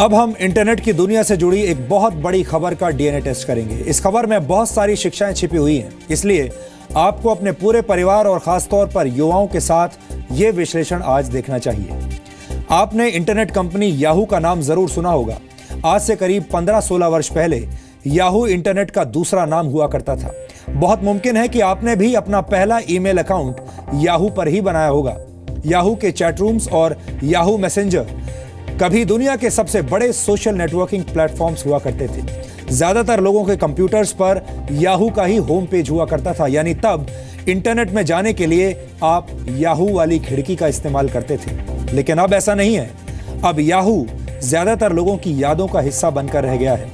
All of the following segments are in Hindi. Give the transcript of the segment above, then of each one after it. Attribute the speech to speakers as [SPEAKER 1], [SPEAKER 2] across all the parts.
[SPEAKER 1] अब हम इंटरनेट की दुनिया से जुड़ी एक बहुत बड़ी खबर का डीएनए टेस्ट करेंगे। इस खबर में बहुत सारी शिक्षाएं छिपी हुई हैं, इसलिए आपको अपने पूरे परिवार और खासतौर पर युवाओं के साथ ये विश्लेषण आज देखना चाहिए। आपने इंटरनेट कंपनी याहू का नाम जरूर सुना होगा। आज से करीब 15-16 वर्ष पहले याहू इंटरनेट का दूसरा नाम हुआ करता था। बहुत मुमकिन है कि आपने भी अपना पहला ईमेल अकाउंट याहू पर ही बनाया होगा। याहू के चैट रूम्स और याहू मैसेंजर कभी दुनिया के सबसे बड़े सोशल नेटवर्किंग प्लेटफॉर्म्स हुआ करते थे। ज्यादातर लोगों के कंप्यूटर्स पर याहू का ही होम पेज हुआ करता था, यानी तब इंटरनेट में जाने के लिए आप याहू वाली खिड़की का इस्तेमाल करते थे। लेकिन अब ऐसा नहीं है। अब याहू ज्यादातर लोगों की यादों का हिस्सा बनकर रह गया है।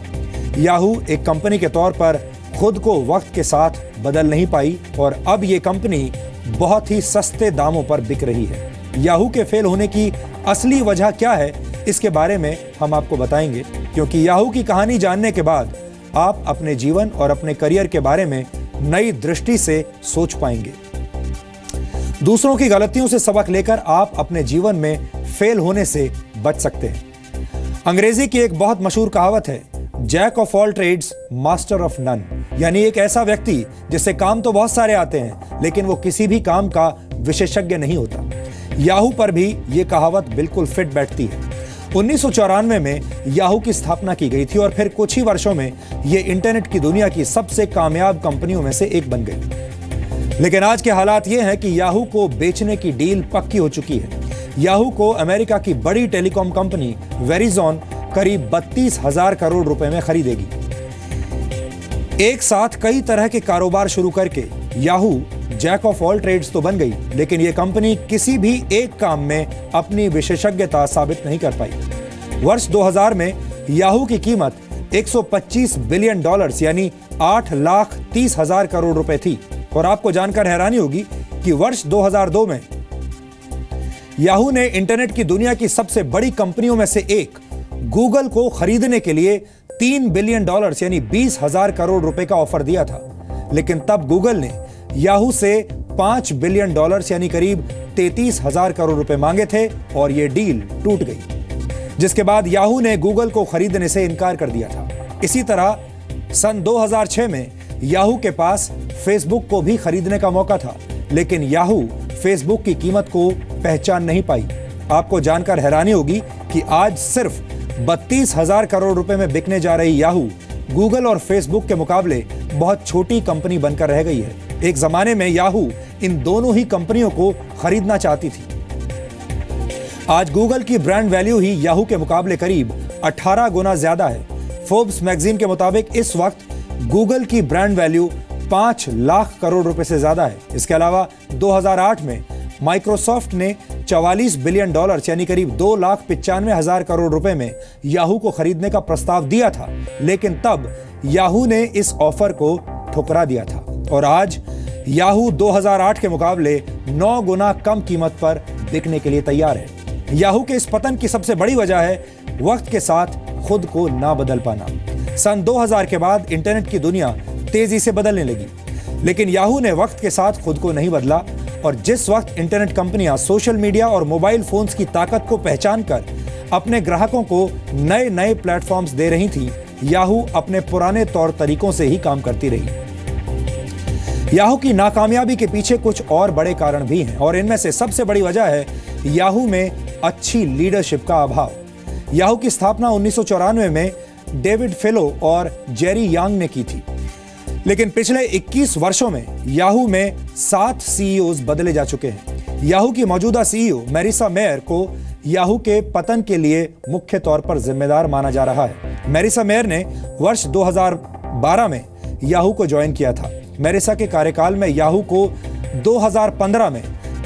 [SPEAKER 1] याहू एक कंपनी के तौर पर खुद को वक्त के साथ बदल नहीं पाई और अब ये कंपनी बहुत ही सस्ते दामों पर बिक रही है। याहू के फेल होने की असली वजह क्या है, इसके बारे में हम आपको बताएंगे, क्योंकि याहू की कहानी जानने के बाद आप अपने जीवन और अपने करियर के बारे में नई दृष्टि से सोच पाएंगे। दूसरों की गलतियों से सबक लेकर आप अपने जीवन में फेल होने से बच सकते हैं। अंग्रेजी की एक बहुत मशहूर कहावत है, jack of all trades master of none, यानी एक ऐसा व्यक्ति जिससे काम तो बहुत सारे आते हैं लेकिन वो किसी भी काम का विशेषज्ञ नहीं होता। याहू पर भी ये कहावत बिल्कुल फिट बैठती है। 1994 में याहू की स्थापना की गई थी और फिर कुछ ही वर्षों में ये इंटरनेट की दुनिया की सबसे कामयाब कंपनियों में से एक बन गई। लेकिन आज के हालात ये हैं कि याहू को बेचने की डील पक्की हो चुकी है। याहू को अमेरिका की बड़ी टेलीकॉम कंपनी वेरिजॉन करीब 32,000 करोड़ रुपए में खरीदेगी। एक साथ कई तरह के कारोबार शुरू करके Yahoo jack of all trades तो बन गई, लेकिन यह कंपनी किसी भी एक काम में अपनी विशेषज्ञता साबित नहीं कर पाई। वर्ष 2000 में याहू की कीमत $125 बिलियन यानी 8,30,000 करोड़ रुपए थी। और आपको जानकर हैरानी होगी कि वर्ष 2002 में याहू ने इंटरनेट की दुनिया की सबसे बड़ी कंपनियों में से एक गूगल को खरीदने के लिए $3 बिलियन यानी 20,000 करोड़ रुपए का ऑफर दिया था। लेकिन तब गूगल ने याहू से $5 बिलियन यानी करीब 33,000 करोड़ रुपए मांगे थे और यह डील टूट गई, जिसके बाद याहू ने गूगल को खरीदने से इनकार कर दिया था। इसी तरह सन 2006 में याहू के पास फेसबुक को भी खरीदने का मौका था, लेकिन याहू फेसबुक की कीमत को पहचान नहीं पाई। आपको जानकर हैरानी होगी कि आज सिर्फ 32,000 करोड़ रुपए में बिकने जा रही याहू गूगल और फेसबुक के मुकाबले बहुत छोटी कंपनी बनकर रह गई है। एक जमाने में याहू इन दोनों ही कंपनियों को खरीदना चाहती थी। आज गूगल की ब्रांड वैल्यू ही याहू के मुकाबले करीब 18 गुना ज्यादा है। फोर्ब्स मैगजीन के मुताबिक इस वक्त गूगल की ब्रांड वैल्यू 5 लाख करोड़ रुपए से ज्यादा है। इसके अलावा 2008 में माइक्रोसॉफ्ट ने $44 बिलियन यानी करीब 2,95,000 करोड़ रुपए में याहू को खरीदने का प्रस्ताव दिया था, लेकिन तब याहू ने इस ऑफर को ठुकरा दिया था और आज याहू 2008 के मुकाबले 9 गुना कम कीमत पर बिकने के लिए तैयार है। याहू के इस पतन की सबसे बड़ी वजह है वक्त के साथ खुद को ना बदल पाना। सन 2000 के बाद इंटरनेट की दुनिया तेजी से बदलने लगी, लेकिन याहू ने वक्त के साथ खुद को नहीं बदला और जिस वक्त इंटरनेट कंपनियां सोशल मीडिया और मोबाइल फोन्स की ताकत को पहचान कर अपने ग्राहकों को नए नए प्लेटफॉर्म्स दे रही थी, याहू अपने पुराने तौर तरीकों से ही काम करती रही। याहू की नाकामयाबी के पीछे कुछ और बड़े कारण भी हैं और इनमें से सबसे बड़ी वजह है याहू में अच्छी लीडरशिप का अभाव। याहू की स्थापना 1994 में डेविड फेलो और जेरी यांग ने की थी, लेकिन पिछले 21 वर्षों में याहू में 7 सीईओज बदले जा चुके हैं। याहू की मौजूदा सीईओ मैरिसा मेयर को याहू के पतन के लिए मुख्य तौर पर जिम्मेदार माना जा रहा है। मैरिसा मेयर ने वर्ष 2012 में याहू को ज्वाइन किया था। मैरिसा के कार्यकाल में याहू को 2015 में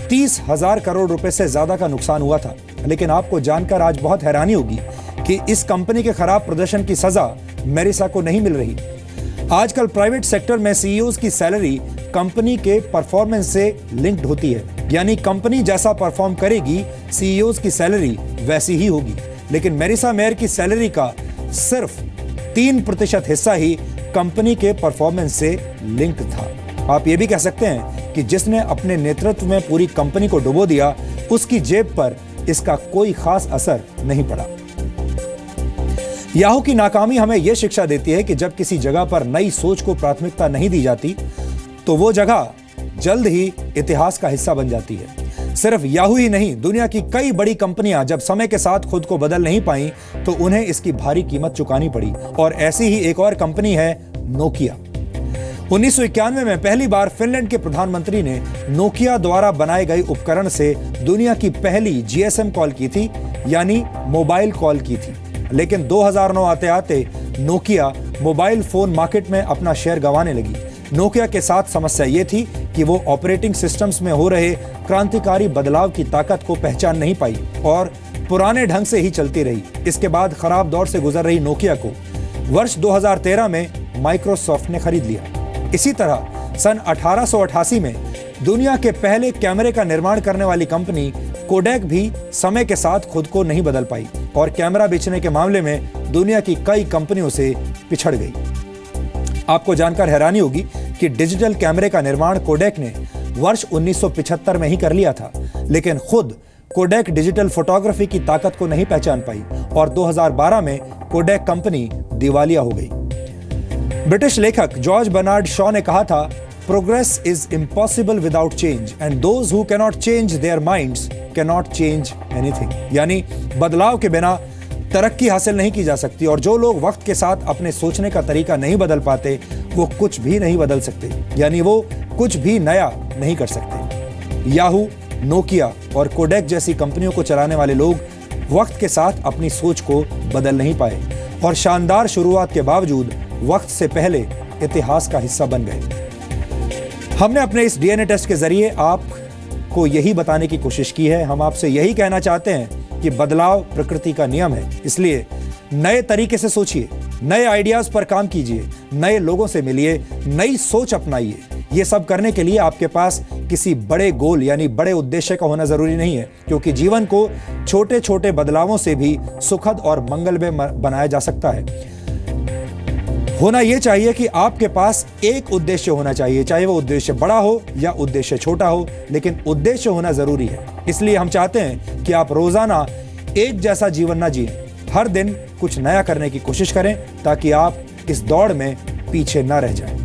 [SPEAKER 1] 30,000 करोड़ रुपए से ज्यादा का नुकसान हुआ था। लेकिन आपको जानकर आज बहुत हैरानी होगी कि इस कंपनी के खराब प्रदर्शन की सजा मैरिसा को नहीं मिल रही। आजकल प्राइवेट सेक्टर में सीईओज की सैलरी कंपनी के परफॉर्मेंस से लिंक्ड होती है, यानी कंपनी जैसा परफॉर्म करेगी सीईओज की सैलरी वैसी ही होगी। लेकिन मैरिसा मेयर की सैलरी का सिर्फ 3% हिस्सा ही कंपनी के परफॉर्मेंस से लिंक्ड था। आप ये भी कह सकते हैं कि जिसने अपने नेतृत्व में पूरी कंपनी को डुबो दिया, उसकी जेब पर इसका कोई खास असर नहीं पड़ा। याहू की नाकामी हमें यह शिक्षा देती है कि जब किसी जगह पर नई सोच को प्राथमिकता नहीं दी जाती तो वो जगह जल्द ही इतिहास का हिस्सा बन जाती है। सिर्फ याहू ही नहीं, दुनिया की कई बड़ी कंपनियां जब समय के साथ खुद को बदल नहीं पाई तो उन्हें इसकी भारी कीमत चुकानी पड़ी। और ऐसी ही एक और कंपनी है नोकिया। 1991 में पहली बार फिनलैंड के प्रधानमंत्री ने नोकिया द्वारा बनाए गए उपकरण से दुनिया की पहली जीएसएम कॉल की थी, यानी मोबाइल कॉल की थी। लेकिन 2009 आते आते नोकिया मोबाइल फोन मार्केट में अपना शेयर गंवाने लगी। नोकिया के साथ समस्या यह थी कि वो ऑपरेटिंग सिस्टम्स में हो रहे क्रांतिकारी बदलाव की ताकत को पहचान नहीं पाई और पुराने ढंग से ही चलती रही। इसके बाद खराब दौर से गुजर रही नोकिया को वर्ष 2013 में माइक्रोसॉफ्ट ने खरीद लिया। इसी तरह सन 1888 में दुनिया के पहले कैमरे का निर्माण करने वाली कंपनी कोडैक भी समय के साथ खुद को नहीं बदल पाई और कैमरा बेचने के मामले में दुनिया की कई कंपनियों से पिछड़ गई। आपको जानकर हैरानी होगी कि डिजिटल कैमरे का निर्माण कोडैक ने वर्ष 1975 में ही कर लिया था, लेकिन खुद कोडैक डिजिटल फोटोग्राफी की ताकत को नहीं पहचान पाई और 2012 में कोडैक कंपनी दिवालिया हो गई। ब्रिटिश लेखक जॉर्ज बर्नार्ड शॉ ने कहा था, progress is impossible without change and those who cannot change their minds cannot change anything. यानी बदलाव के बिना तरक्की हासिल नहीं की जा सकती और जो लोग वक्त के साथ अपने सोचने का तरीका नहीं बदल पाते वो कुछ भी नहीं बदल सकते, यानी वो कुछ भी नया नहीं कर सकते। याहू, नोकिया और कोडैक जैसी कंपनियों को चलाने वाले लोग वक्त के साथ अपनी सोच को बदल नहीं पाए और शानदार शुरुआत के बावजूद वक्त से पहले इतिहास का हिस्सा बन गए। हमने अपने इस डीएनए टेस्ट के जरिए आपको यही बताने की कोशिश की है। हम आपसे यही कहना चाहते हैं कि बदलाव प्रकृति का नियम है, इसलिए नए तरीके से सोचिए, नए आइडियाज पर काम कीजिए, नए लोगों से मिलिए, नई सोच अपनाइए। ये सब करने के लिए आपके पास किसी बड़े गोल यानी बड़े उद्देश्य का होना जरूरी नहीं है, क्योंकि जीवन को छोटे छोटे बदलावों से भी सुखद और मंगलमय बनाया जा सकता है। होना यह चाहिए कि आपके पास एक उद्देश्य होना चाहिए, चाहे वो उद्देश्य बड़ा हो या उद्देश्य छोटा हो, लेकिन उद्देश्य होना जरूरी है। इसलिए हम चाहते हैं कि आप रोजाना एक जैसा जीवन ना जिएं, हर दिन कुछ नया करने की कोशिश करें ताकि आप इस दौड़ में पीछे ना रह जाएं।